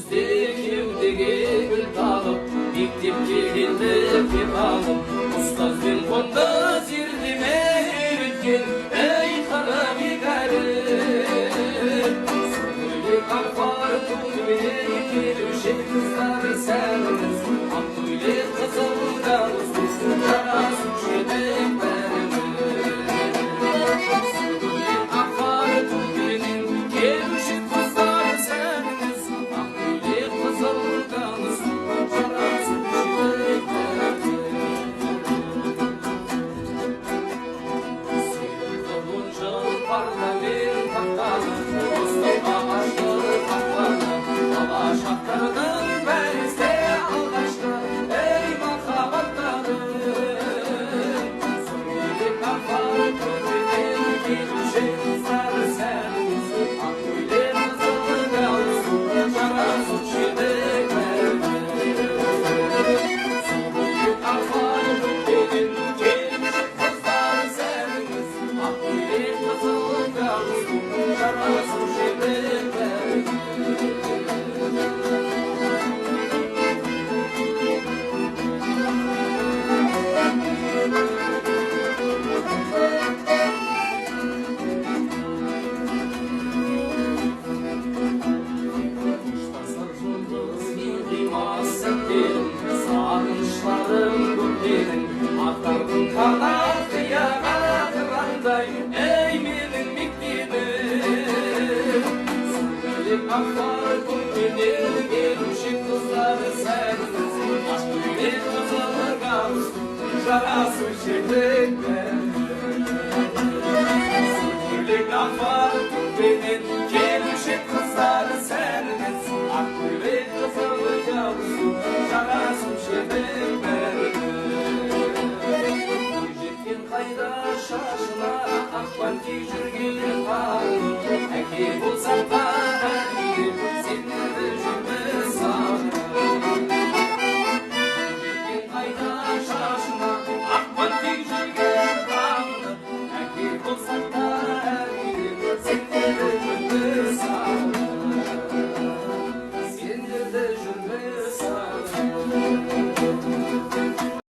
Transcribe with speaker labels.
Speaker 1: көзде кеудеге гүл тағып, мектепке келдік деп алып, ұстазбен қонды зердеме үйреткен, ей қара бекәрі. Көйлек арқар туымен келуші қыздары сәліңіз, ақ көйлек қызыл галстук жарасушы едік бәріміз. Көйлек арқар туымен келуші қыздары сәліңіз, ақ көйлек қызыл галстук жарасушы едік бәріміз. Сені жыл парламент тақтаны, достауға ашылып қақпаны, бала шақтардың бәрісте алғашқы, ей махаббаттарым. Көйлек арқар туымен келуші қыздары сәліңіз, ақ көйлек қызыл галстук жарасушы едік бәріміз. Көйлек арқар туымен келуші қыздары сәліңіз, ақ көйлек қызыл галстук жарасушы едік бәріміз. Қоштасар жұлдыз мен қимас сәттерім, сағыныштарым көптенің, ақтардың қанат қияға қырандай, ей менің мектебім. Көйлек арқар туымен келуші қыздары сәліңіз, ақ көйлек қызыл галстук жарасушы едік бәріміз. Көйлек арқар туымен келуші қыздары сәліңіз, ақ көйлек қызыл галстук жарасушы едік бәріміз. Бойжеткен қайда шашына ақ бантик жүрген қарын, әке болсам